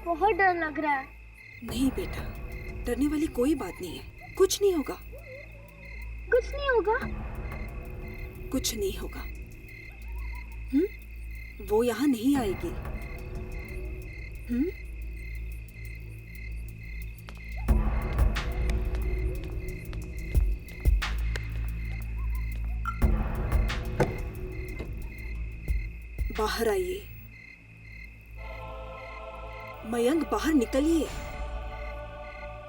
बहुत डर लग रहा है। नहीं बेटा, डरने वाली कोई बात नहीं है। कुछ नहीं होगा। कुछ नहीं होगा? कुछ नहीं होगा। वो यहाँ नहीं आएगी। बाहर आइए। मयंक, बाहर निकलिए।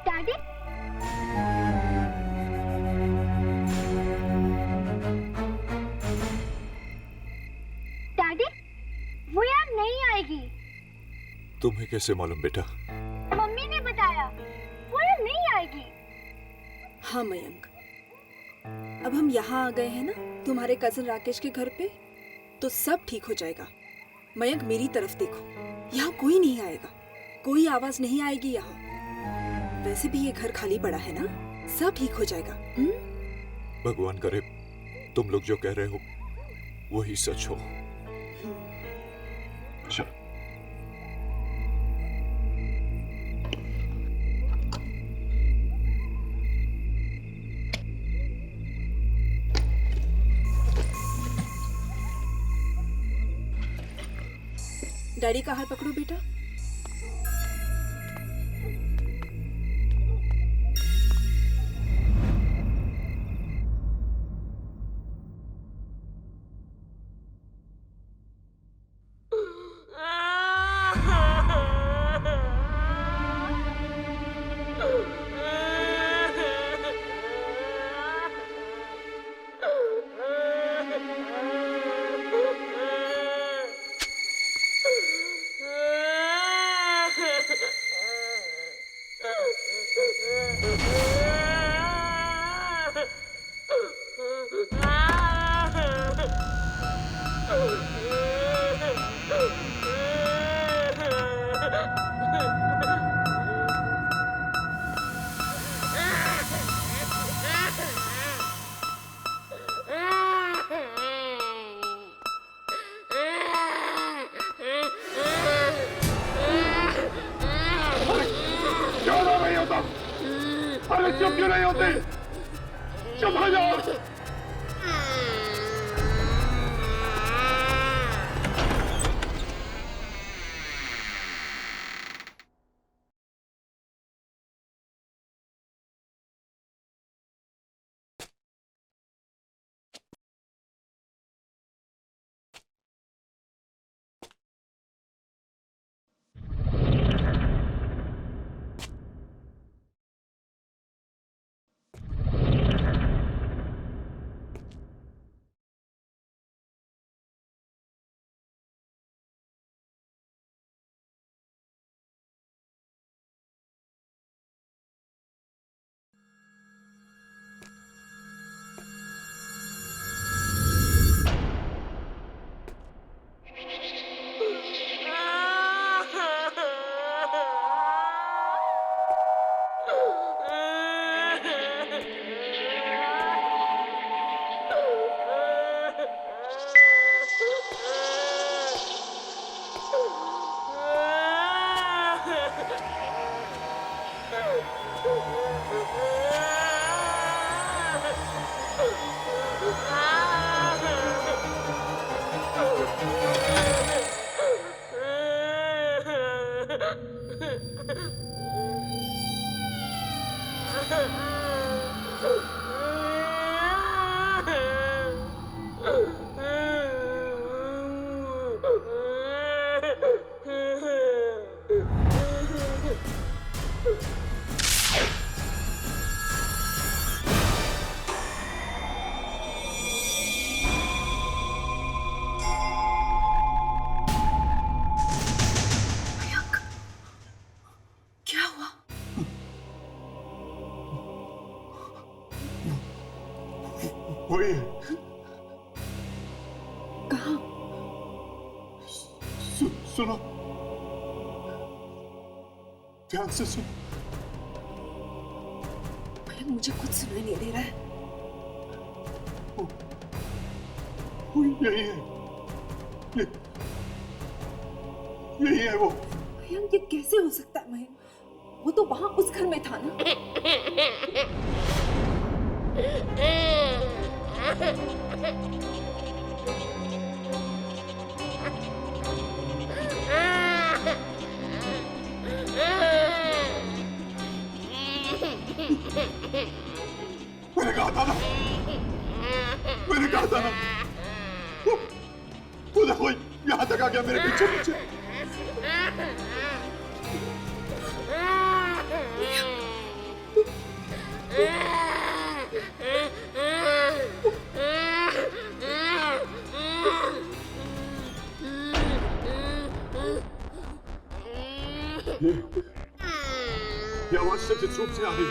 डैडी, डैडी, वो यार नहीं आएगी। तुम्हें कैसे मालूम बेटा? मम्मी ने बताया, वो यार नहीं आएगी। हाँ मयंक, अब हम यहाँ आ गए हैं ना तुम्हारे कजिन राकेश के घर पे, तो सब ठीक हो जाएगा। मयंक, मेरी तरफ देखो, यहाँ कोई नहीं आएगा, कोई आवाज नहीं आएगी यहाँ। वैसे भी ये घर खाली पड़ा है ना, सब ठीक हो जाएगा। भगवान करे तुम लोग जो कह रहे हो वही सच हो। चलो। डैडी का हाथ पकड़ो बेटा। अरे चुप क्यों नहीं होते? चुप हो जाओ। वही कहाँ? सुनो, ध्यान से सुनो। मयंक, मुझे कुछ सुनाई नहीं दे रहा है। वो यही है, यही है वो। मयंक ये कैसे हो सकता है मयंक? वो तो वहां उस घर में था ना। मैंने कहा था ना, मैंने कहा था ना। वो देखो यहाँ तक आ गया मेरे पीछे पीछे। ये आवाज सचित रूप से आ रही है।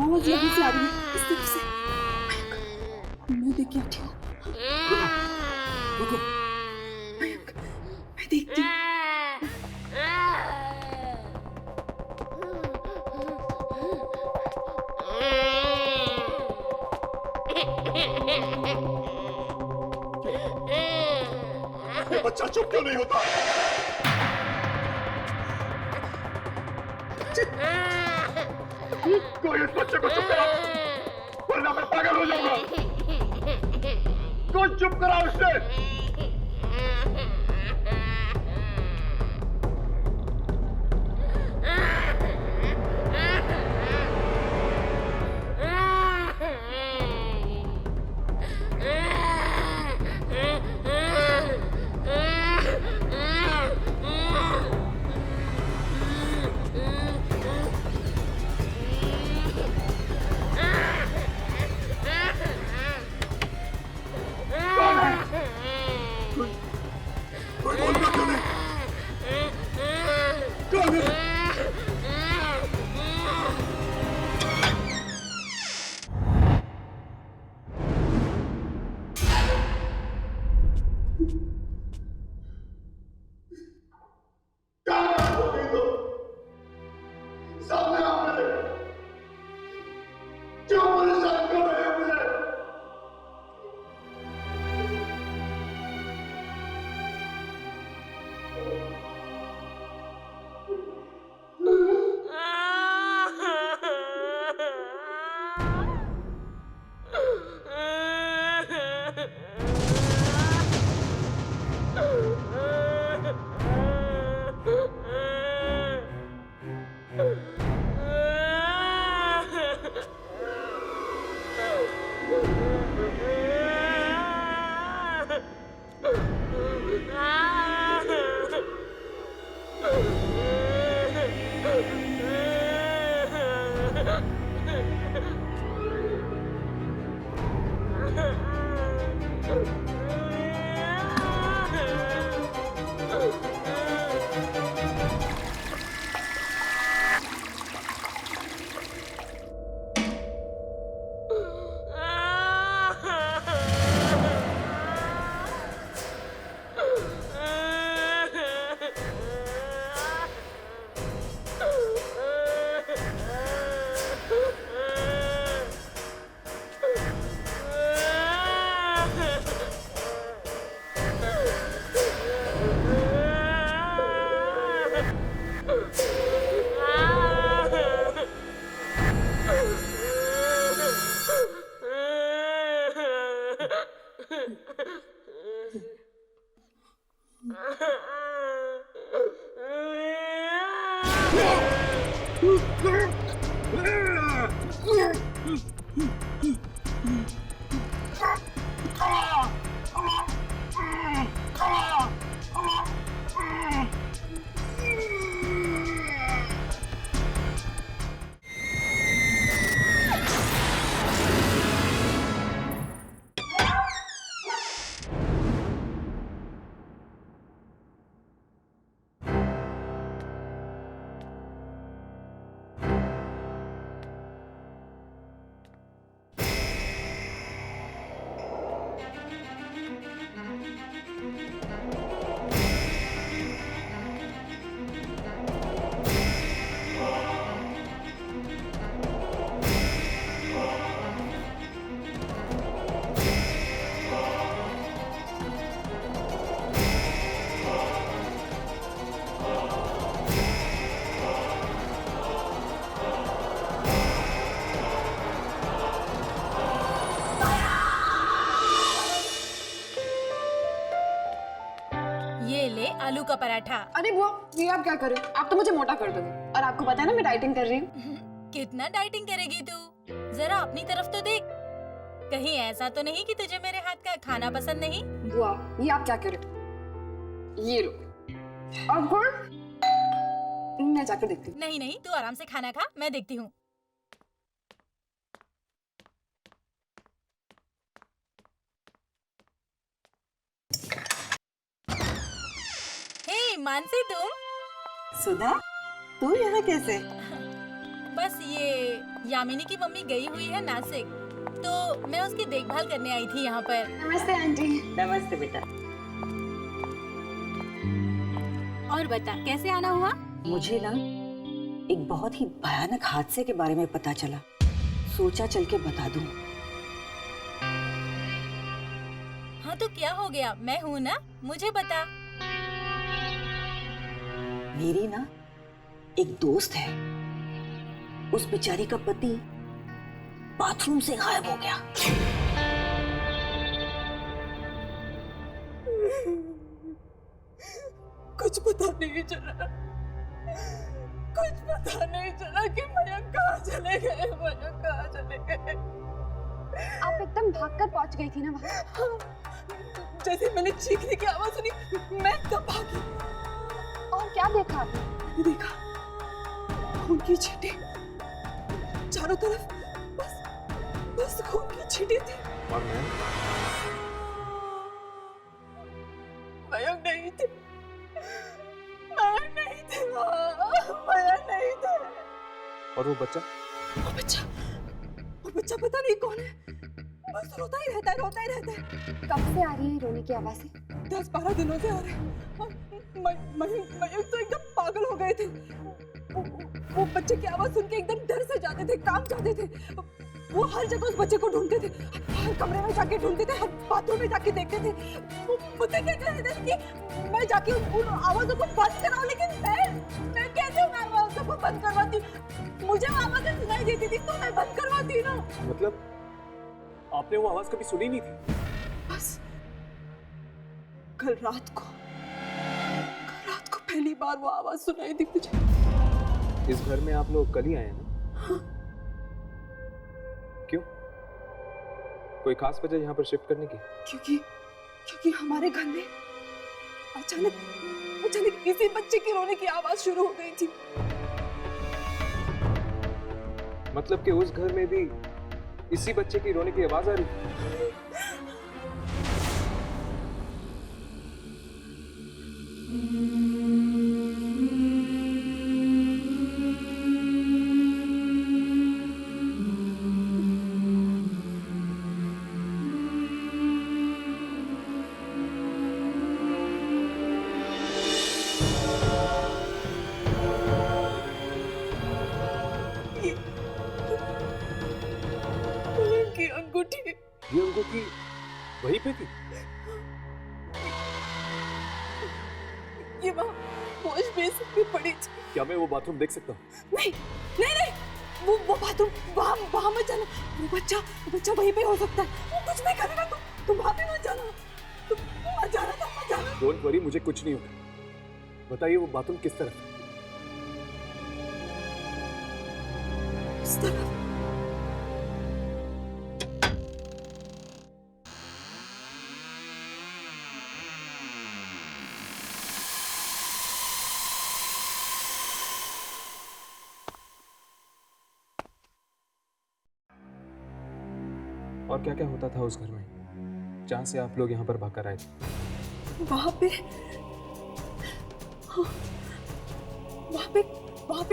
आवाज यहाँ से आ रही है, इस तरफ से। मैं देख के आती हूँ। रुको। मयंक, मैं देखती हूँ। ये बच्चा चुप क्यों नहीं होता? कोई इस बच्चे को चुप कराओ, वरना मैं पागल हो जाऊंगा। कोई चुप कराओ इसे। कोई बोलता क्यों नहीं? कौन है? सामने आओ मेरे। क्यों परेशान कर रहे हो मुझे? ये ले आलू का पराठा। अरे बुआ, ये आप क्या कर रहे हो? आप तो मुझे मोटा कर दोगे। और आपको पता है ना मैं डाइटिंग कर रही हूँ। कितना डाइटिंग करेगी तू? जरा अपनी तरफ तो देख। कहीं ऐसा तो नहीं कि तुझे मेरे हाथ का खाना पसंद नहीं? बुआ, ये आप क्या कर रहे हो? ये लो। और गुड़? मैं जाकर देखती हूँ। नहीं नहीं, तू आराम से खाना खा, मैं देखती हूँ। हे मानसी, तुम? सुधा, तू यहाँ कैसे? बस ये यामिनी की मम्मी गई हुई है नासिक, तो मैं उसकी देखभाल करने आई थी यहाँ पर। नमस्ते आंटी। नमस्ते बेटा। और बता, कैसे आना हुआ? मुझे ना एक बहुत ही भयानक हादसे के बारे में पता चला, सोचा चल के बता दूं। हाँ तो क्या हो गया? मैं हूँ ना, मुझे बता। मेरी ना एक दोस्त है, उस बेचारी का पति बाथरूम से गायब हो गया। कुछ पता नहीं चला, कुछ पता नहीं चला कि मयंक कहाँ चले गए, मयंक कहाँ चले गए। आप एकदम भागकर पहुंच गई थी ना वहाँ। जैसे मैंने चीखने की आवाज सुनी, मैं तब भागी। और क्या देखा आपने? मैंने देखा खून की छींटे चारों तरफ, बस खून की छींटे थी। और मैं मयंक नहीं थे, मयंक नहीं थे, मयंक नहीं थे। और वो बच्चा वो बच्चा पता नहीं कौन है, बस रोता ही रहता है, रोता ही रहता है। कब से आ रही है रोने की आवाज़ें? 10-12 दिनों से आ रहे हैं। मयंक तो एकदम पागल हो गए थे। वो बच्चे की आवाज सुन के एकदम डर से जाते थे, कांप जाते थे। वो हर जगह उस बच्चे को ढूंढते थे, हर कमरे में जाके ढूंढते थे, हर बाथरूम में जाके देखते थे। वो मुझे क्या कहते थे कि मैं जाके उन आवाजों को बंद कराऊं, लेकिन मैं कैसे उन आवाजों को बंद करवाती? मुझे वो आवाजें सुनाई देती थी तो मैं बंद करवाती ना। मतलब आपने वो आवाज कभी सुनी नहीं थी? बस कल रात को पहली बार वो आवाज सुनाई दी मुझे। इस घर में आप लोग कल ही आए हैं ना? हाँ। क्यों? कोई खास वजह यहाँ पर शिफ्ट करने की? क्योंकि हमारे घर में अचानक किसी बच्चे की रोने की आवाज शुरू हो गई थी। मतलब कि उस घर में भी इसी बच्चे की रोने की आवाज आ रही थी? ये अंगूठी वहीं पे थी? ये वॉश बेसिन पे पड़ी थी। क्या मैं वो बाथरूम देख सकता हूँ? नहीं, वो बाथरूम वहाँ मत जाना। वो बच्चा वहीं पे हो सकता है। वो कुछ नहीं करेगा, तुम वहाँ पे मत जाना। तुम मत जाना। डोंट वरी, मुझे कुछ नहीं होगा। बताइए वो बाथरूम किस तरफ है? इस तरफ। और क्या क्या होता था उस घर में जहाँ से आप लोग यहाँ पर भागकर आए थे? वहाँ पे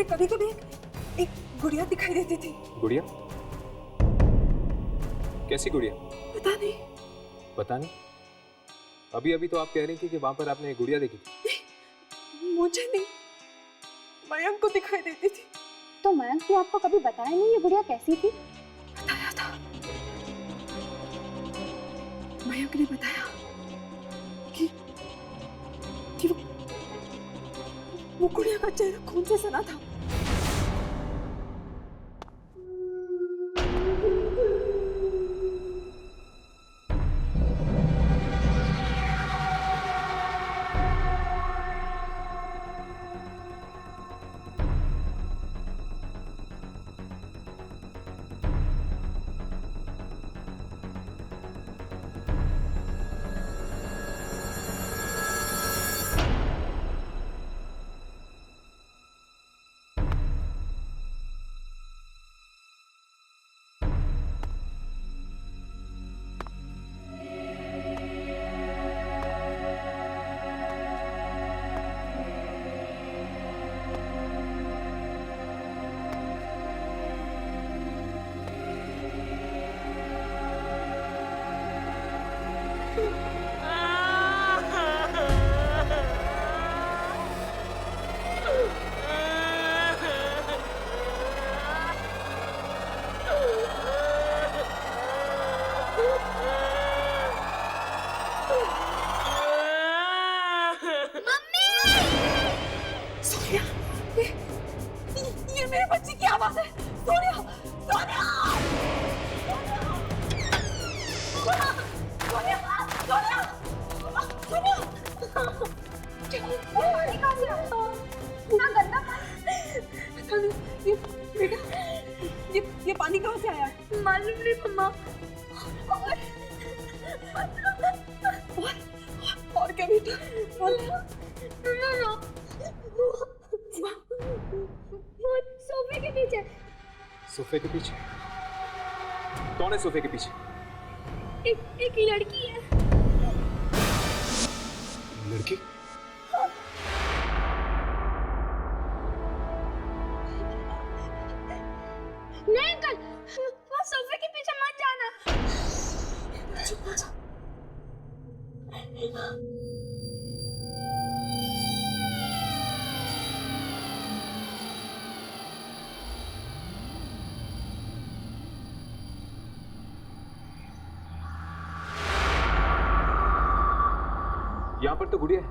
कभी कभी एक गुड़िया दिखाई देती थी। गुड़िया? कैसी गुड़िया? पता नहीं। अभी अभी तो आप कह रही थी कि वहां पर आपने एक गुड़िया देखी थी। मुझे नहीं, मयंक को दिखाई देती थी। तो मयंक ने आपको कभी बताया नहीं ये गुड़िया कैसी थी? बताया था, मयंक ने बताया कि वो गुड़िया का चेहरा खून से सना था। पानी कहाँ से आता? इतना गंदा पानी। ये बेटा, ये पानी कहाँ से आया? मालूम नहीं मम्मा। और क्या बेटा? और वो सोफे के पीछे। सोफे के पीछे? कौन है सोफे के पीछे? एक लड़की है। लड़की? नहीं अंकल, वो सोफे के पीछे मत जाना। यहाँ पर तो गुड़िया है।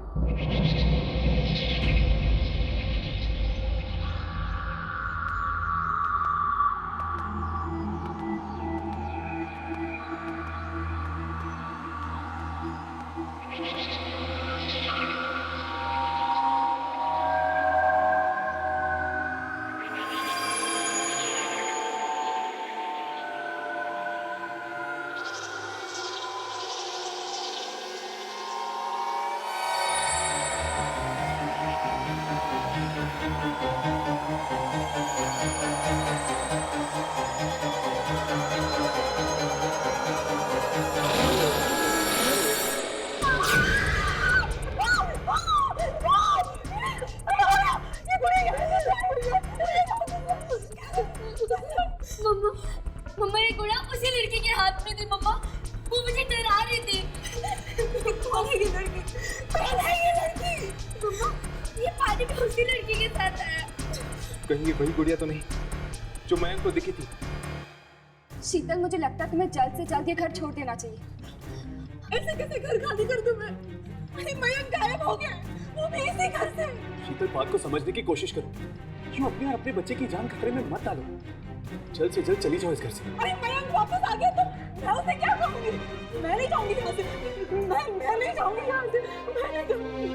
मम्मा, मम्मा ये गुड़ा उसी लड़की के हाथ में थी मम्मा। वो मुझे डरा रही थी। कौन है ये लड़की? कौन है ये लड़की? मम्मा, ये पानी में उसी लड़की के साथ आया। कहीं ये वही गुड़िया तो नहीं जो मयंक को दिखी थी? शीतल, मुझे लगता है तुम्हें जल्द से जल्द ये घर छोड़ देना चाहिए। ऐसे कैसे घर खाली कर दूं मैं? मयंक गायब हो गया, वो भी इसी घर से। शीतल, बात को समझने की कोशिश करो। क्यों अपने और अपने बच्चे की जान खतरे में मत डालो। जल्द से जल्द चली जाओ इस घर से। अरे मयंक वापस आ गया तो मैं उसे क्या कहूंगी? मैं नहीं जाऊंगी यहाँ से। मैं नहीं जाऊंगी यहाँ से। मैं नहीं जाऊंगी।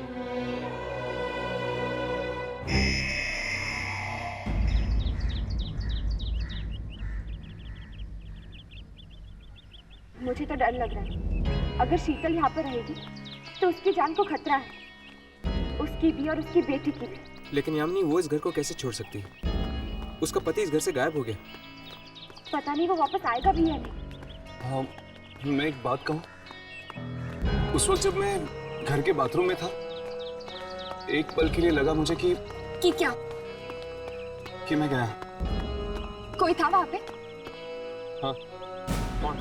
मुझे तो डर लग रहा है। अगर शीतल यहाँ पर रहेगी तो उसकी जान को खतरा है, उसकी भी और उसकी बेटी की भी। लेकिन यामिनी, वो इस घर को कैसे छोड़ सकती है? उसका पति इस घर से गायब हो गया। पता नहीं वो वापस आएगा भी या नहीं। हाँ, मैं एक बात कहूँ। उस वक्त जब मैं घर के बाथरूम में था, एक पल के लिए लगा मुझे कि क्या? कि मैं गया। कोई था वहाँ पे? हाँ। कौन?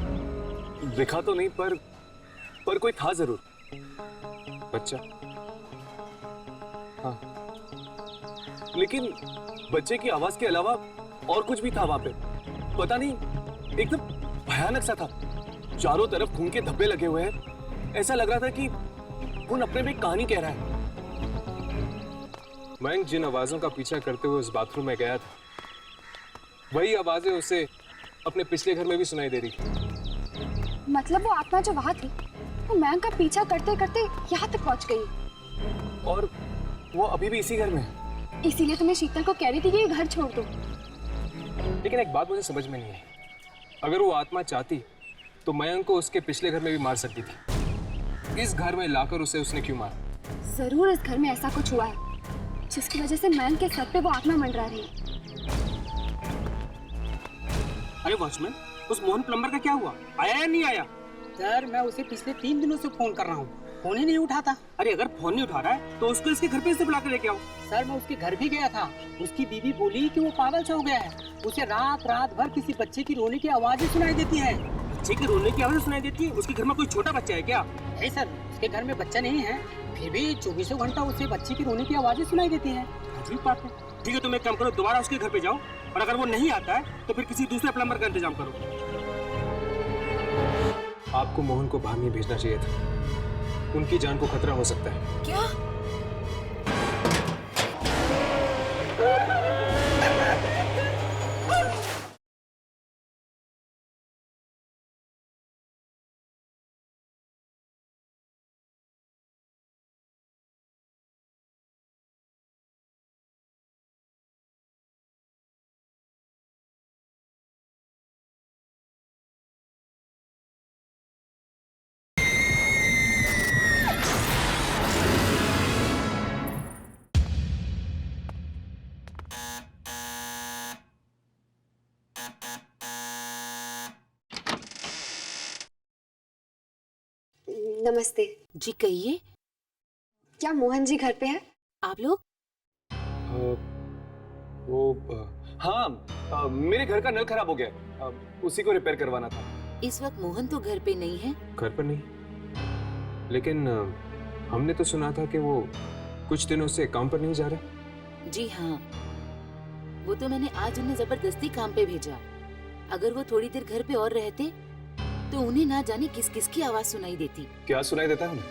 दिखा तो नहीं, पर कोई था जरूर। बच्चा? हाँ, लेकिन बच्चे की आवाज के अलावा और कुछ भी था वहां पे। पता नहीं, एकदम भयानक सा था। चारों तरफ खून के धब्बे लगे हुए हैं। ऐसा लग रहा था कि खून अपने में एक कहानी कह रहा है। मयंक जिन आवाजों का पीछा करते हुए उस बाथरूम में गया था, वही आवाजें उसे अपने पिछले घर में भी सुनाई दे रही थी। मतलब वो आत्मा जो वहाँ थी, वो मयंक का पीछा करते करते यहाँ तक पहुँच गई। और वो अभी भी इसी घर में है। इसीलिए तुम्हें शीतल को कह रही थी कि ये घर छोड़ दो। लेकिन एक बात मुझे समझ में नहीं आई। अगर वो आत्मा चाहती तो मयंक को उसके पिछले घर में भी मार सकती थी। इस घर में लाकर उसे उसने क्यों मारा? जरूर इस घर में ऐसा कुछ हुआ है जिसकी वजह से मयंक के सर पे वो आत्मा मंडरा रही है। अरे वॉचमैन, उस मोहन प्लम्बर का क्या हुआ? आया या नहीं आया? सर, मैं उसे पिछले 3 दिनों से फोन कर रहा हूँ, फोन ही नहीं उठाता। अरे अगर फोन नहीं उठा रहा है तो उसको इसके घर पे से बुला कर लेके आओ। सर, मैं उसके घर भी गया था। उसकी बीवी बोली कि वो पागल सा हो गया है। उसे रात रात भर किसी बच्चे की रोने की आवाज़ें सुनाई देती है। बच्चे की रोने की आवाज़ सुनाई देती है? उसके घर में कोई छोटा बच्चा है क्या? नहीं सर, उसके घर में बच्चा नहीं है, फिर भी 24 घंटा उसे बच्चे की रोने की आवाज़ें सुनाई देती है। अजीब बात है। ठीक है, तुम एक काम करो, दोबारा उसके घर पे जाओ, और अगर वो नहीं आता है तो फिर किसी दूसरे प्लम्बर का इंतजाम करो। आपको मोहन को बाहर नहीं भेजना चाहिए था। उनकी जान को खतरा हो सकता है। क्या? नमस्ते। जी कहिए, क्या मोहन जी घर पे है? आप लोग? हाँ, मेरे घर का नल खराब हो गया, उसी को रिपेयर करवाना था। इस वक्त मोहन तो घर पे नहीं है। घर पर नहीं, लेकिन हमने तो सुना था कि वो कुछ दिनों से काम पर नहीं जा रहे। जी हाँ, वो तो मैंने आज उन्हें जबरदस्ती काम पे भेजा। अगर वो थोड़ी देर घर पे और रहते तो उन्हें ना जाने किस किस की आवाज सुनाई देती। क्या सुनाई देता है उन्हें?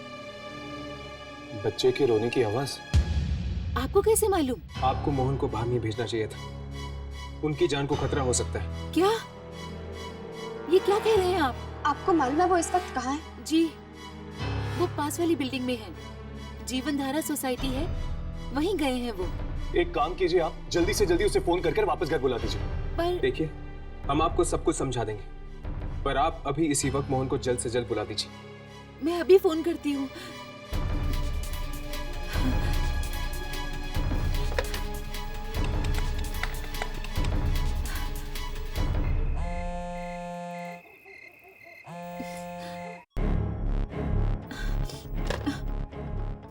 बच्चे के रोने की आवाज। आपको कैसे मालूम? आपको मोहन को बाहर नहीं भेजना चाहिए था, उनकी जान को खतरा हो सकता है। क्या? ये क्या कह रहे हैं आप? आपको मालूम है वो इस वक्त कहाँ है? जी, वो पास वाली बिल्डिंग में है, जीवन धारा सोसाइटी है, वहीं गए हैं वो। एक काम कीजिए, आप जल्दी से जल्दी उसे फोन करके वापस घर बुला दीजिए। पर देखिए, हम आपको सब कुछ समझा देंगे, पर आप अभी इसी वक्त मोहन को जल्द से जल्द बुला दीजिए। मैं अभी फोन करती हूँ।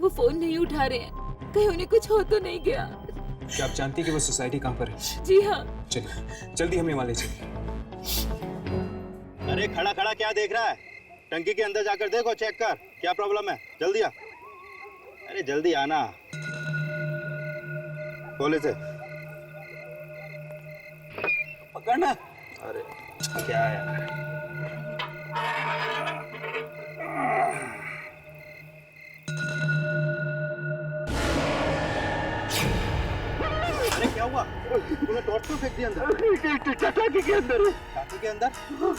वो फोन नहीं उठा रहे हैं, कहीं उन्हें कुछ हो तो नहीं गया। क्या आप जानती हैं कि वो सोसाइटी कहाँ पर है? जी हाँ। चलिए जल्दी हमें वहाँ ले चलिए। अरे खड़ा खड़ा क्या देख रहा है? टंकी के अंदर जाकर देखो, चेक कर क्या प्रॉब्लम है। जल्दी आ, अरे जल्दी आना। खोले से पकड़ना। अरे क्या है? अरे क्या हुआ? तूने टॉर्च क्यों फेंक दिया अंदर? टाकी के अंदर। टाकी के अंदर?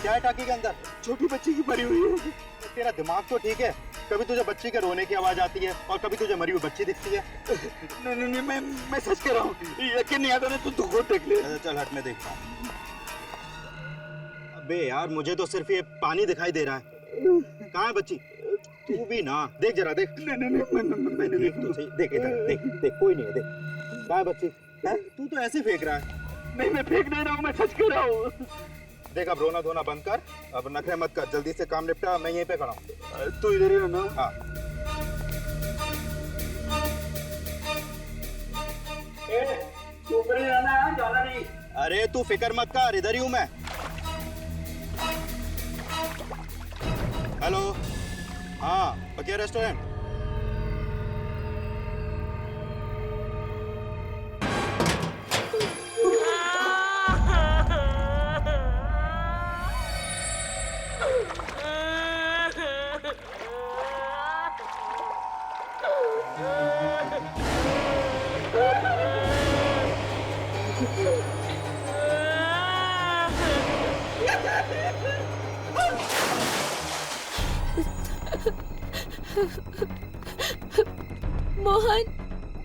क्या है टाकी के अंदर? छोटी बच्ची की मरी हुई है। तेरा दिमाग तो ठीक है, कभी तुझे बच्ची के रोने की आवाज आती है और कभी तुझे मरी हुई बच्ची दिखती है। नहीं, मैं सच कह रहा हूँ, यकीन नहीं आता ना तो खुद देख ले। चल हट, मैं देखता हूँ। अबे यार, मुझे तो सिर्फ ये पानी दिखाई दे रहा है। कहाँ है बच्ची? तू भी ना देख, जरा देख। नहीं, मैंने देख तो सही, देख इधर, देख कोई नहीं है, देख। कहाँ है बच्ची? तू तो ऐसे फेंक रहा है। नहीं, मैं फेंक नहीं रहा हूँ, मैं सच कह रहा हूँ। देख, अब रोना धोना बंद कर, अब नखरे मत कर, जल्दी से काम निपटा। मैं यहीं पे खड़ा हूँ। तू इधर ही रहना। हाँ। तू ऊपर ही रहना है, जाना नहीं। अरे तू फिक्र मत कर, इधर ही हूँ मैं। हेलो, हाँ बकिया रेस्टोरेंट।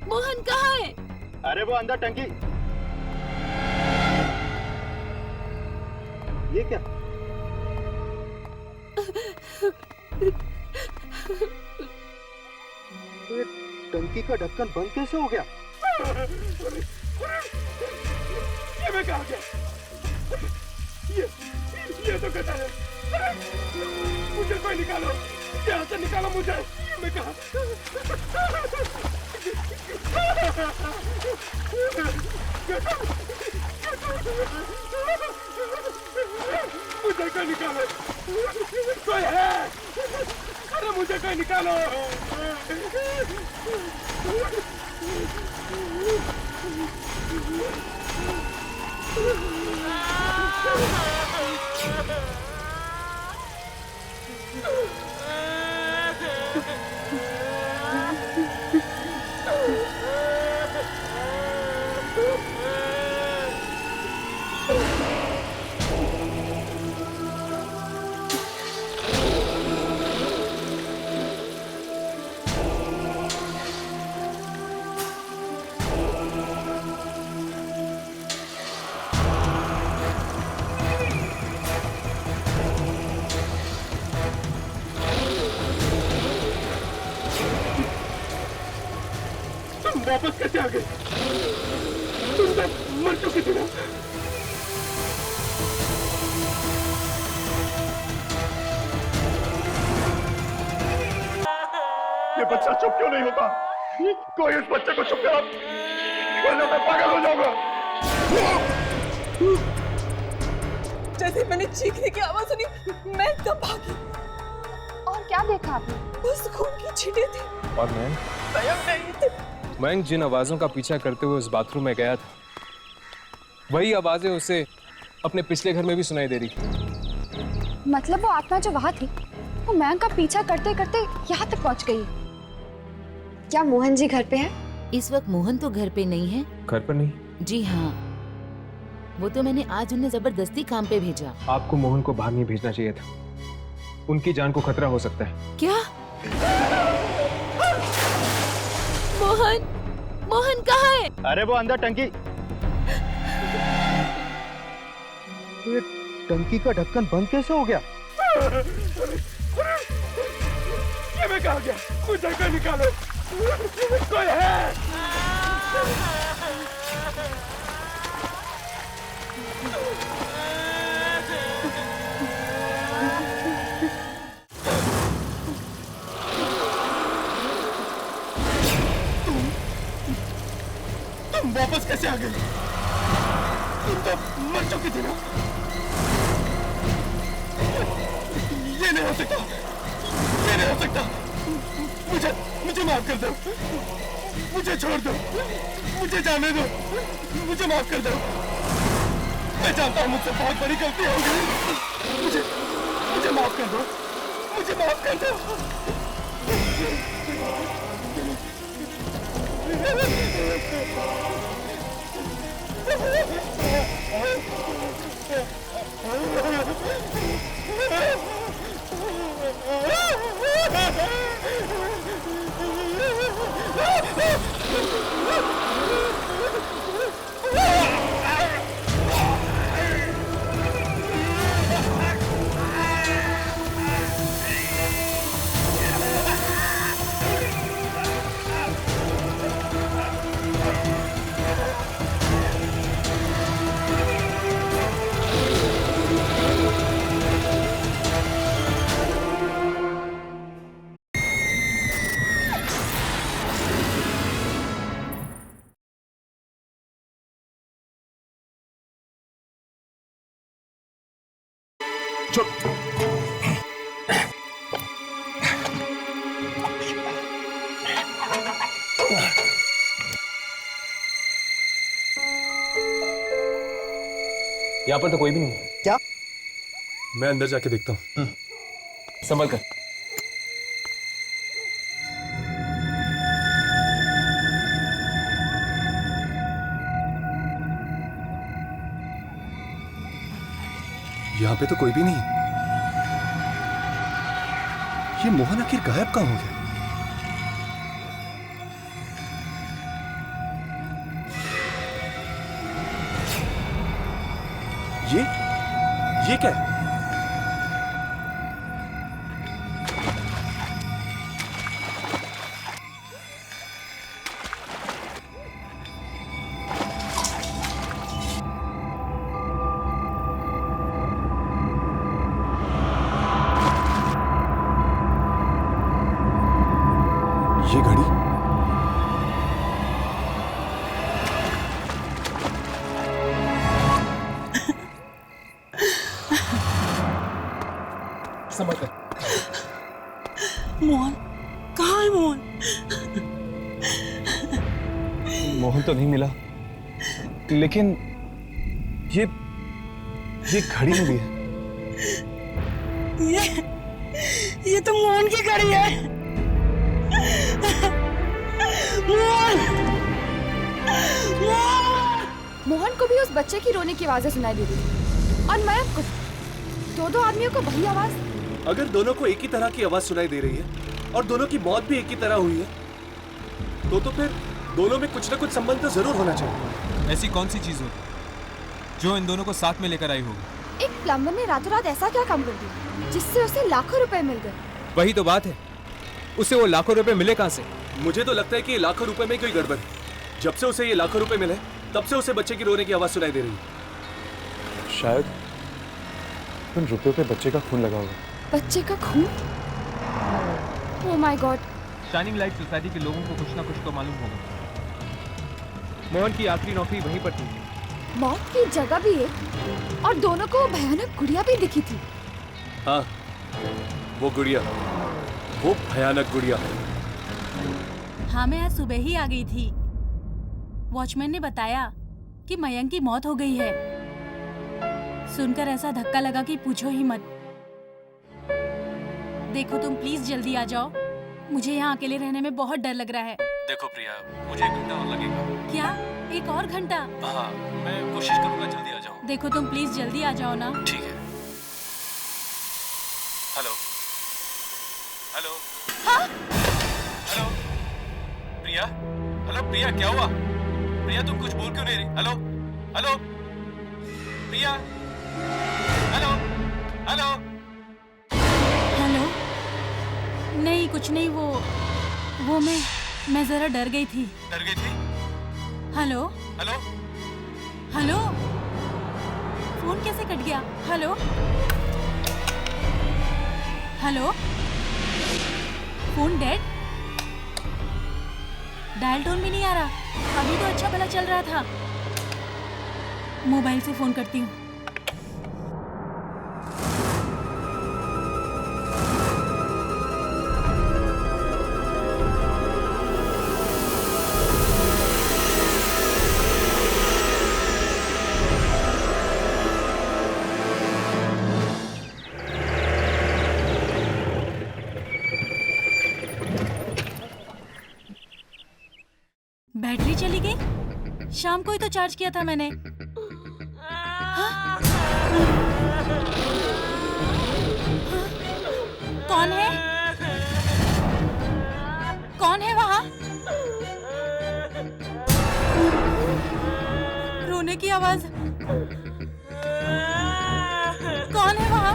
मोहन कहाँ है? अरे वो अंदर टंकी। ये क्या? ये टंकी का ढक्कन बंद कैसे हो गया? ये मैं कहाँ गया? ये तो गधा है। मुझे कोई निकालो, यहाँ से निकालो मुझे। मैं कहाँ? मुझे कोई निकालो, कोई है? अरे मुझे कोई निकालो। वापस कैसे आ गए? तुम तो मर चुके थे ना? बच्चा चुप क्यों नहीं होता? कोई इस बच्चे को चुप करा, वरना मैं पागल हो जाऊंगा। जैसे मैंने चीखने की आवाज सुनी, मैं तब भागी। और क्या देखा आपने? बस खून की छींटे थी। और मयंक जिन आवाजों का पीछा करते हुए उस बाथरूम में गया था, वही आवाजें उसे अपने पिछले घर में भी सुनाई दे रही थी। मतलब वो आत्मा जो वहाँ थी, वो मयंक का पीछा करते करते यहाँ तक पहुँच गई। क्या मोहन जी घर पे है? इस वक्त मोहन तो घर पे नहीं है। घर पर नहीं? जी हाँ, वो तो मैंने आज उन्हें जबरदस्ती काम पे भेजा। आपको मोहन को बाहर नहीं भेजना चाहिए था, उनकी जान को खतरा हो सकता है। क्या? मोहन, मोहन कहाँ है? अरे वो अंदर टंकी। ये टंकी का ढक्कन बंद कैसे हो गया? ये मैं कहाँ गया? मुझे कोई निकालो, कोई है? तुम वापस कैसे आ गए? तुम तो मर चुकी थी ना? ये नहीं हो सकता, ये नहीं हो सकता। मुझे माफ कर दो, मुझे छोड़ दो, मुझे जाने दो, मुझे माफ कर दो। मैं जानता हूँ मुझसे बहुत बड़ी गलती हो गई। मुझे माफ कर दो, मुझे माफ कर दो। यहाँ पर तो कोई भी नहीं है। क्या? मैं अंदर जाके देखता हूँ। संभल कर। यहाँ पे तो कोई भी नहीं है। ये मोहन आखिर गायब कहाँ हो गया? ये क्या है? ये घड़ी संभल कर। मोहन कहाँ है? मोहन मोहन तो नहीं मिला, लेकिन ये घड़ी मिली है। ये तो मोहन की घड़ी है। मोहन को भी उस बच्चे की रोने की आवाजें सुनाई दे रही थी और मयंक को। दो आदमियों को वही आवाज। अगर दोनों को एक ही तरह की आवाज सुनाई दे रही है और दोनों की मौत भी एक ही तरह हुई है, तो फिर दोनों में कुछ ना कुछ संबंध तो जरूर होना चाहिए। ऐसी कौन सी चीज होगी जो इन दोनों को साथ में लेकर आई होगी? एक प्लम्बर ने रातों रात ऐसा क्या काम कर दिया जिससे उसे लाखों रुपए मिल गए? वही तो बात है, उसे वो लाखों रुपए मिले कहाँ से? मुझे तो लगता है कि लाखों रुपए में कोई गड़बड़ है। जब से उसे ये लाखों रुपए मिले, तब से उसे बच्चे की रोने की आवाज सुनाई दे रही है। शायद उन रुपयों पे बच्चे का खून लगा होगा। बच्चे का खून? Oh my God, shining light society के लोगों को कुछ ना कुछ तो मालूम होगा। मोहन की आखिरी नौकरी वहीं पर थी। मौत की जगह भी है और दोनों को भयानक गुड़िया भी दिखी थी। हाँ, वो गुड़िया, वो भयानक गुड़िया। हाँ, मैं आज सुबह ही आ गई थी। वॉचमैन ने बताया कि मयंक की मौत हो गई है। सुनकर ऐसा धक्का लगा कि पूछो ही मत। देखो तुम प्लीज जल्दी आ जाओ, मुझे यहाँ अकेले रहने में बहुत डर लग रहा है। देखो प्रिया, मुझे 1 घंटा और लगेगा। क्या 1 और घंटा? हाँ, मैं कोशिश करूंगा जल्दी आ जाऊं। देखो तुम प्लीज जल्दी आ जाओ ना। ठीक है। हेलो हेलो हाँ? हेलो प्रिया, हेलो प्रिया, क्या हुआ? प्रिया तुम कुछ बोल क्यों नहीं रही? हेलो हेलो प्रिया, हेलो हेलो हेलो। नहीं कुछ नहीं, वो मैं जरा डर गई थी। डर गई थी? हेलो हेलो हेलो, फोन कैसे कट गया? Hello hello, phone dead, dial tone भी नहीं आ रहा। अभी तो अच्छा भला चल रहा था। मोबाइल से फोन करती हूँ। बैटरी चली गई? शाम को ही तो चार्ज किया था मैंने। हाँ? कौन है? कौन है वहाँ? रोने की आवाज। कौन है वहाँ?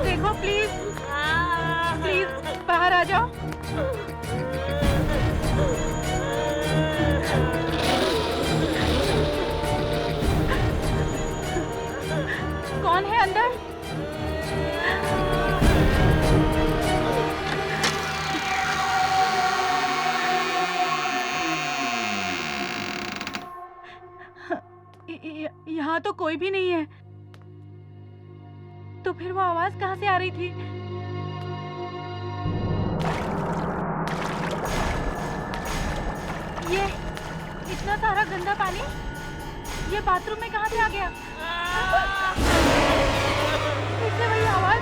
देखो प्लीज, प्लीज बाहर आ जाओ। कौन है अंदर? यहाँ तो कोई भी नहीं है। तो फिर वो आवाज कहाँ से आ रही थी? ये इतना सारा गंदा पानी ये बाथरूम में कहाँ से आ गया? फिर से वही आवाज।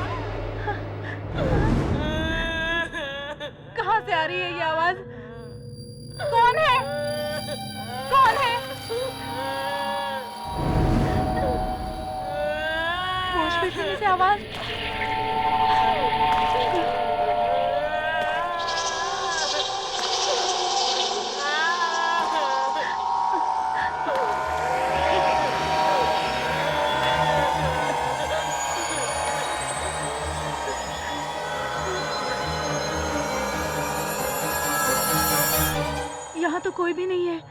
कहाँ से आ रही है ये आवाज? कौन है? कौन है? वॉश बेसिन में से आवाज। यहाँ तो कोई भी नहीं है।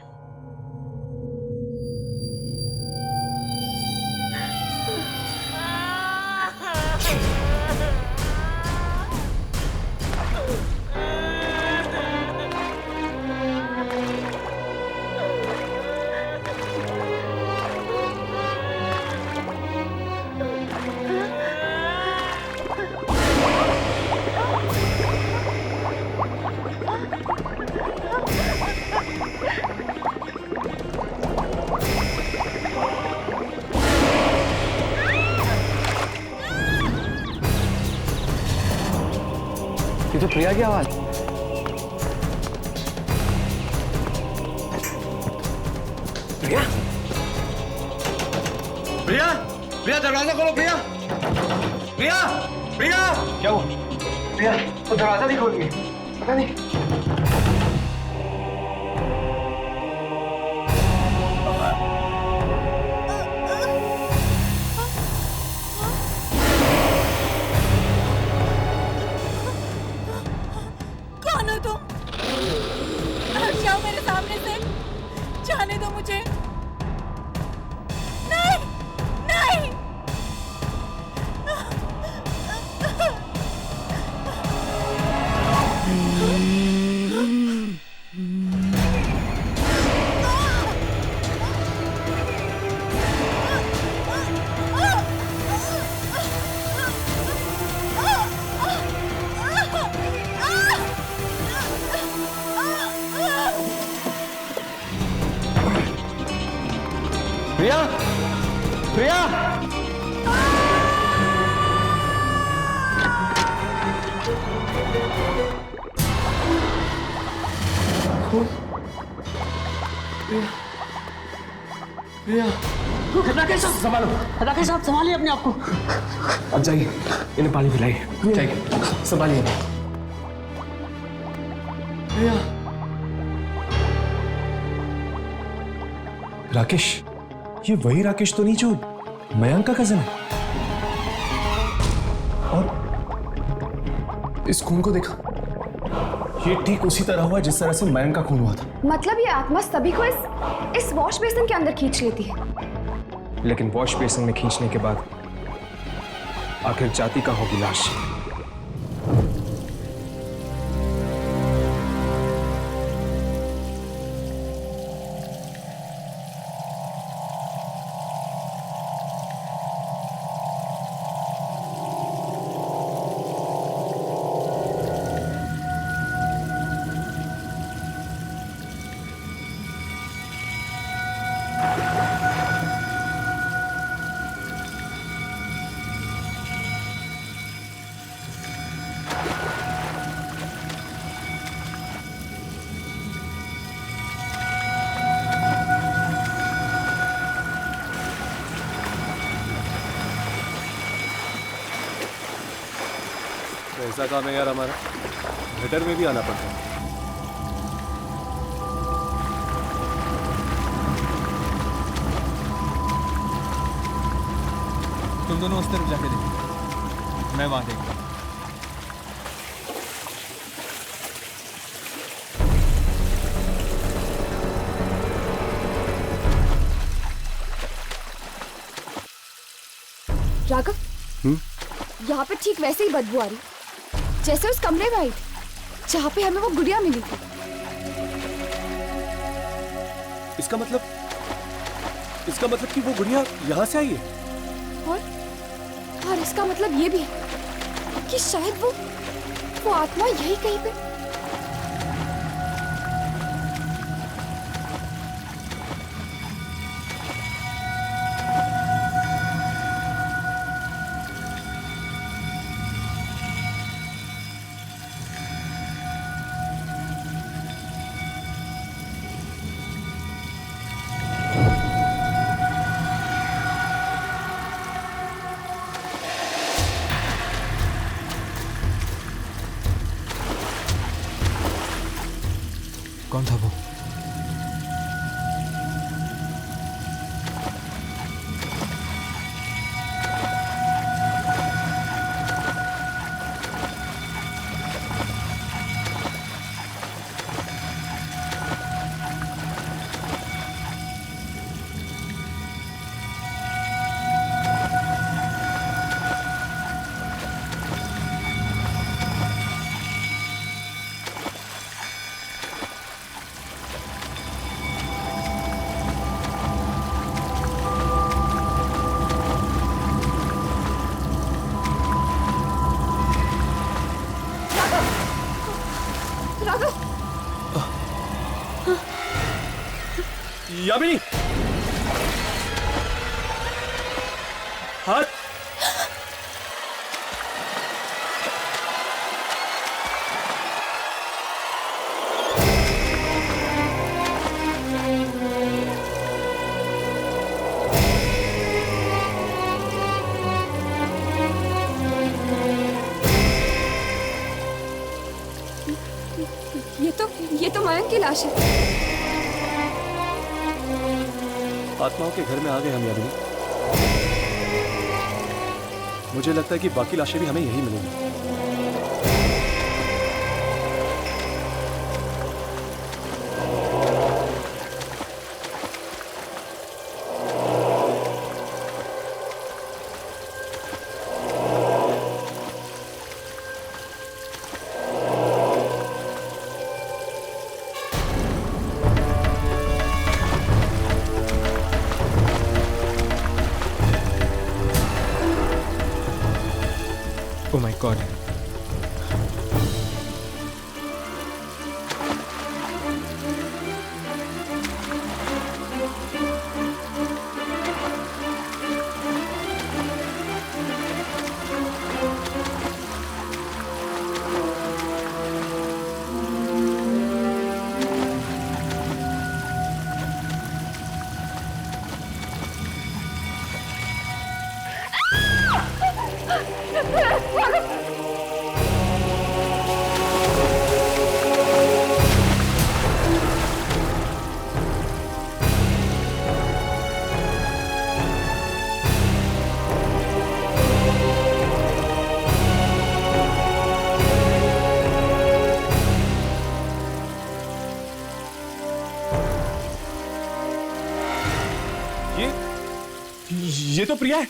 ये तो प्रिया की आवाज। प्रिया, प्रिया, प्रिया दरवाजा खोलो। प्रिया, प्रिया, प्रिया, क्या हुआ? प्रिया तो दरवाजा नहीं खोल रही, पता नहीं। कौन हो तुम? हट जाओ मेरे सामने से, जाने दो मुझे। नहीं, नहीं। प्रिया, प्रिया, प्रिया, राकेश साहब संभालो, राकेश साहब संभालिए अपने आप को। अब जाइए, इन्हें पानी पिलाइए। जाइए, संभालिए। प्रिया, राकेश, ये वही राकेश तो नहीं जो मयंक का कजन है? और इस खून को देखा, ये ठीक उसी तरह हुआ जिस तरह से मयंक का खून हुआ था। मतलब ये आत्मा सभी को इस वॉश बेसिन के अंदर खींच लेती है। लेकिन वॉश बेसिन में खींचने के बाद आखिर जाति का होगी लाश। ऐसा काम है यार हमारा, थिएटर में भी आना पड़ता है। तुम दोनों उस तरफ जाके देखो, मैं वहां देखता हूं। राघव, यहाँ पे ठीक वैसे ही बदबू आ रही जैसे उस कमरे में आई थी जहाँ पे हमें वो गुड़िया मिली थी। इसका मतलब कि वो गुड़िया यहाँ से आई है। और इसका मतलब ये भी है कि शायद वो आत्मा यही कहीं पे। कौन था वो? यामिनी, हाथ। ये तो मयंक की लाश है। आत्माओं के घर में आ गए हम यामिनी। मुझे लगता है कि बाकी लाशें भी हमें यहीं मिलेंगी। Oh my God. ये तो प्रिया है।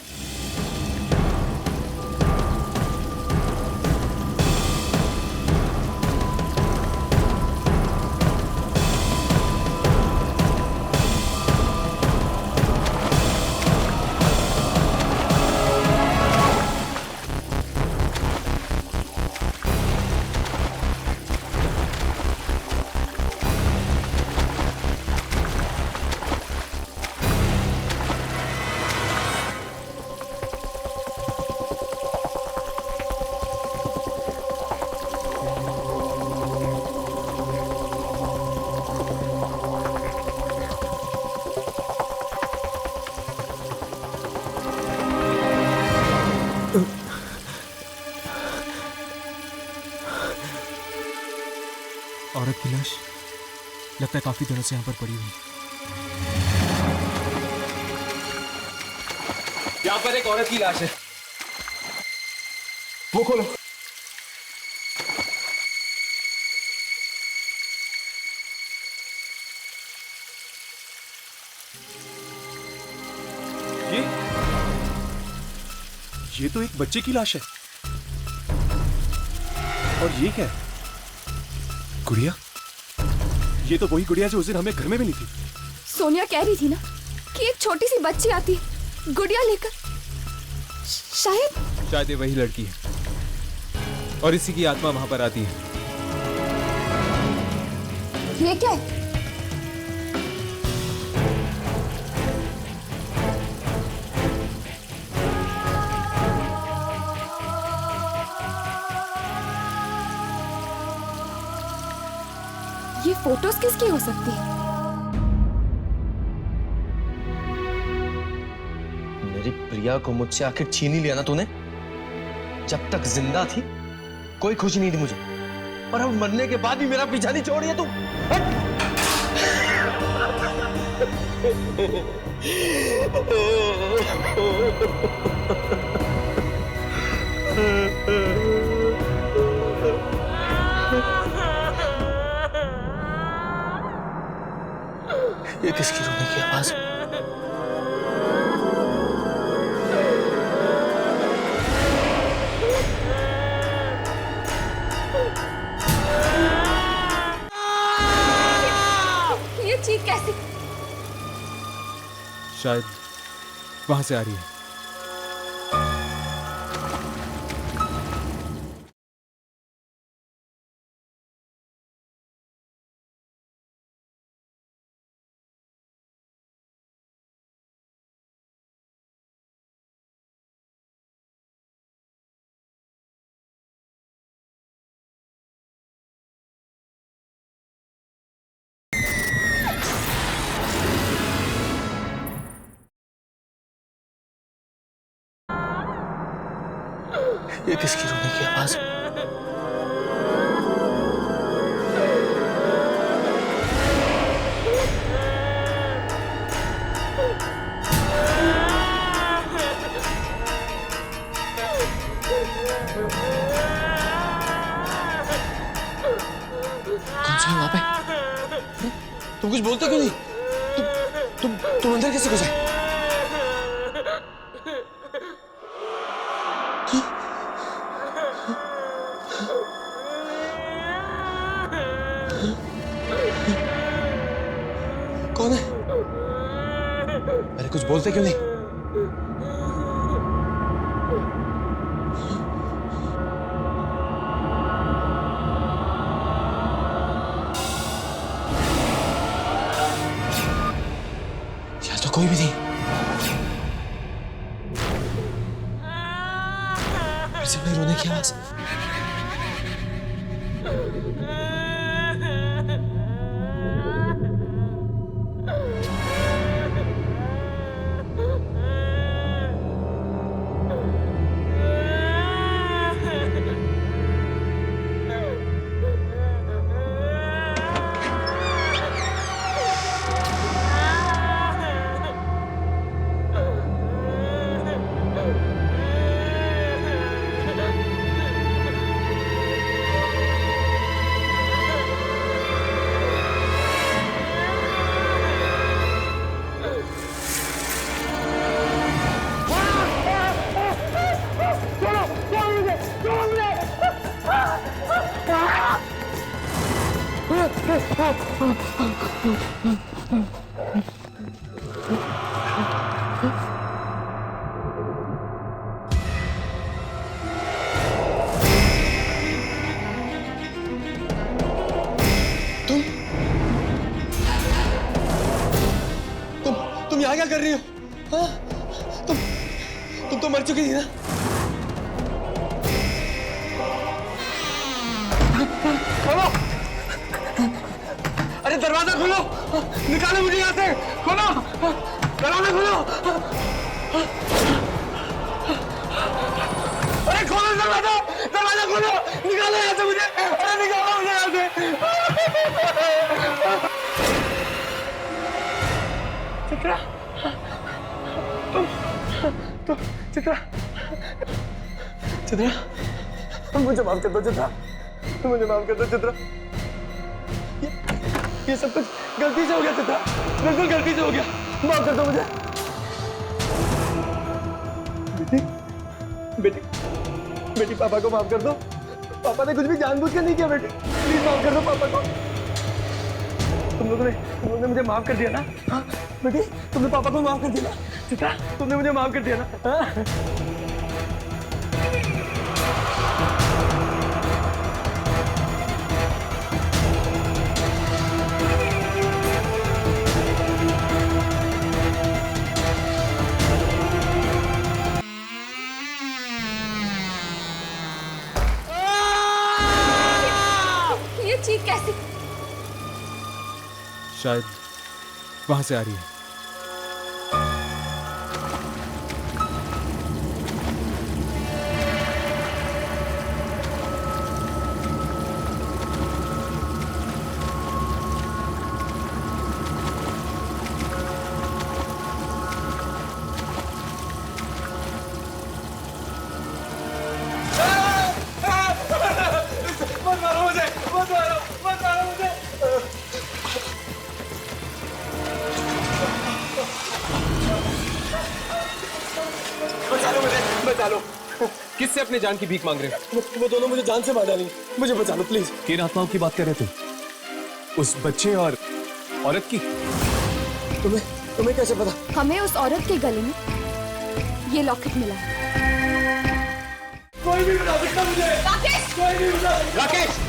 औरत की लाश लगता है काफी दिनों से यहाँ पर पड़ी हुई। यहाँ पर एक औरत की लाश है। वो खोलो। ये तो एक बच्चे की लाश है। और ये क्या है? गुड़िया? ये तो वही गुड़िया जो उस दिन हमें घर में मिली थी। सोनिया कह रही थी ना कि एक छोटी सी बच्ची आती गुड़िया लेकर। शायद ये वही लड़की है और इसी की आत्मा वहां पर आती है। ये क्या है? ये फोटोज किसकी हो सकती है? मेरी प्रिया को मुझसे आखिर छीन ही लिया ना तूने। जब तक जिंदा थी कोई खुशी नहीं थी मुझे, और अब मरने के बाद भी मेरा पीछा नहीं छोड़ रही है तू। ये किसकी रोने की आवाज? ये चीख कैसे? शायद वहां से आ रही है। ये किसकी रोने की आवाज? कौन सा है वहां पे? तुम कुछ बोलते क्यों नहीं? तुम अंदर कैसे घुसे? कौन है? अरे कुछ बोलते क्यों नहीं? यहाँ तो कोई भी नहीं। फिर से वही रोने की आवाज। तुम यहाँ क्या कर रही हो? हाँ? तुम तो मर चुकी थी ना? खोलो! अरे दरवाजा खोलो! निकालो मुझे यहाँ से! खोलो! दरवाजा खोलो! अरे खोलो दरवाजा! दरवाजा खोलो! निकालो यहाँ से मुझे! अरे निकालो मुझे यहाँ से! चित्रा! चित्रा! चित्रा! मुझे माफ कर दो चित्रा! मुझे माफ कर दो चित्रा! ये सब कुछ गलती से हो गया चित्रा! बिल्कुल गलती से हो गया! माफ कर दो मुझे! बेटी बेटी पापा को माफ कर दो। पापा ने कुछ भी जानबूझकर नहीं किया बेटी, प्लीज माफ कर दो पापा को। तुम लोगों ने मुझे माफ कर दिया ना? हाँ बेटी, तुमने पापा को माफ कर दिया ना? चित्रा, तुमने मुझे माफ कर दिया ना? हाँ? कैसे? शायद वहां से आ रही है। किससे अपने जान की भीख मांग रहे हो? वो दोनों मुझे जान से मार डालेंगे, मुझे बचा लो प्लीज। किन आत्माओं की बात कर रहे थे? उस बच्चे और औरत की? तुम्हें कैसे पता? हमें उस औरत के गले में ये लॉकेट मिला। कोई भी बता सकता मुझे? राकेश! कोई भी बता सकता? राकेश!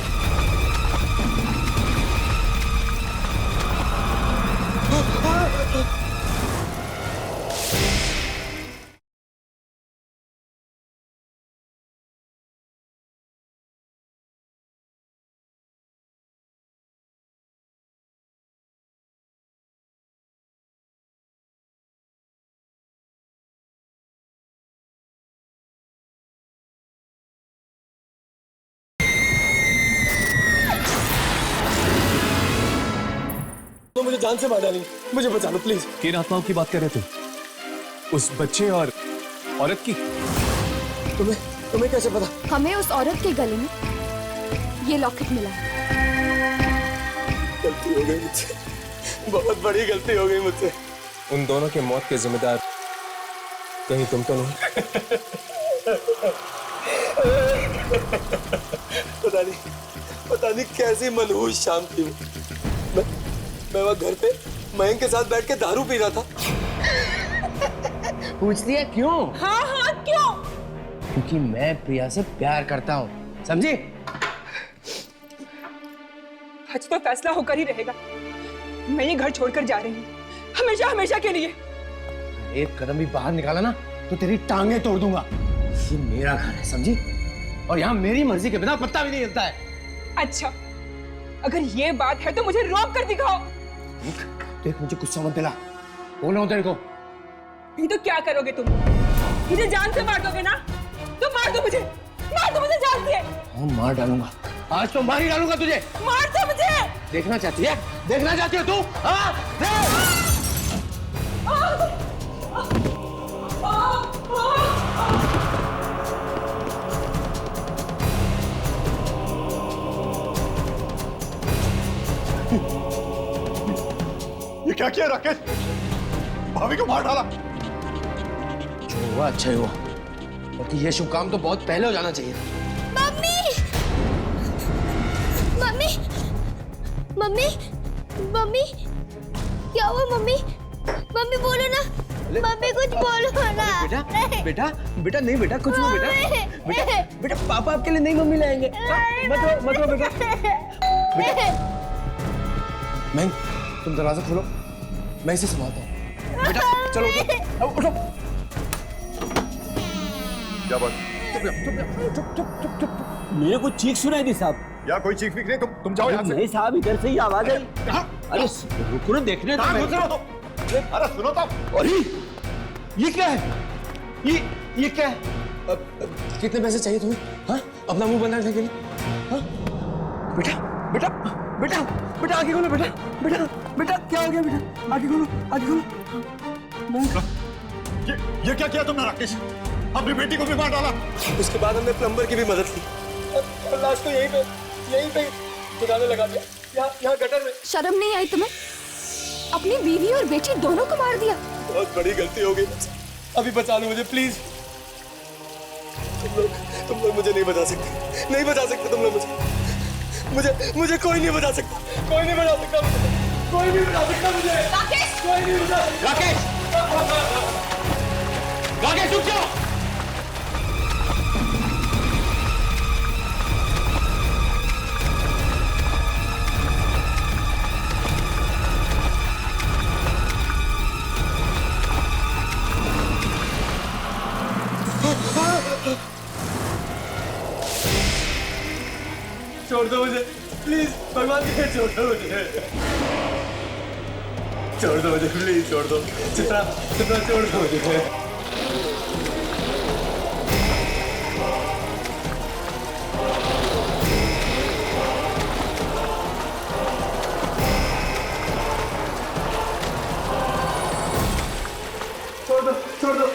तो मुझे जान से मार डालेंगे, मुझे बचा लो प्लीज। किन आत्माओं की बात कर रहे थे? उस बच्चे और औरत की? तुम्हें कैसे पता? हमें उस औरत के गले में ये लॉकेट मिला। गलती हो गई मुझसे, बहुत बड़ी गलती हो गई मुझसे। उन दोनों के मौत के जिम्मेदार कहीं तुम तो नहीं? पता नहीं कैसी मनहूस शाम थी वो। मैं वहाँ घर पे मयंक के साथ बैठ के दारू पी रहा था। पूछती है क्यों? हाँ क्यों? क्योंकि मैं प्रिया से प्यार करता हूँ, समझी? आज तो फैसला होकर ही रहेगा। मैं ये घर छोड़कर जा रही हूँ, हमेशा हमेशा के लिए। एक कदम भी बाहर निकाला ना तो तेरी टांगे तोड़ दूंगा। ये मेरा घर है, समझी? और यहाँ मेरी मर्जी के बिना पत्ता भी नहीं हिलता है। अच्छा, अगर ये बात है तो मुझे रोक कर दिखाओ। देख, मुझे गुस्सा मत दिला। बोला हूं तेरे को। ये तो क्या करोगे तुम? मुझे जान से मार दोगे ना? तो मार दो मुझे जान से। हाँ, मार डालूंगा। आज तो मार ही डालूंगा तुझे। मार दो मुझे। देखना चाहती है? देखना चाहती हो तू? हाँ, ये क्या किया राकेश? भाभी को मार डाला। जो हुआ अच्छा ही हुआ, क्योंकि ये शुभ काम तो बहुत पहले हो जाना चाहिए। मम्मी! मम्मी मम्मी क्या हुआ मम्मी? मम्मी बोलो ना, मम्मी कुछ बोलो ना। बेटा बेटा बेटा नहीं बेटा, कुछ नहीं बेटा। बेटा बेटा पापा आपके लिए नहीं मम्मी लाएंगे। मत रो बेटा। बेटा मैं, तुम दरवाजा खोलो, मैं इसे संभालता हूँ। बेटा चलो उठो, उठो। क्या बात? चुप। मेरे को चीख सुनाई दी साहब। या कोई चीख नहीं, तुम जाओ यहाँ से। नहीं साहब, इधर से ही आवाज आई। अरे रुको, देखने दो। अरे सुनो तो। अरे ये क्या है? ये क्या है? कितने पैसे चाहिए तुम्हें? हाँ, अपना मुंह बंद रखने के लिए? हाँ? बेटा आगे खोलो। बेटा क्या हो गया बेटा? आगे खोलो। ये क्या किया तुमने राकेश? अपनी बेटी को भी मार डाला। उसके बाद हमने प्लम्बर की भी मदद ली और लाश को यहीं पे बुझाने लगा दिया, यहाँ गटर में। शर्म नहीं आई तुम्हें? अपनी बीवी और बेटी दोनों को मार दिया। बहुत बड़ी गलती हो गई, अभी बचा लो मुझे प्लीज। तुम लोग मुझे नहीं बचा सकते तुम लोग मुझे कोई नहीं बचा सकता मुझे। राकेश रुक जाओ। छोड़ दो मुझे प्लीज, भगवान के लिए छोड़ दो मुझे प्लीज, छोड़ दो चित्रा, छोड़ दो मुझे। छोड़ दो।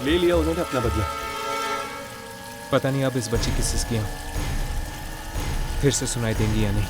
ले लिया उन्होंने अपना बदला। पता नहीं अब इस बच्ची की सिसकियां फिर से सुनाई देंगी या नहीं।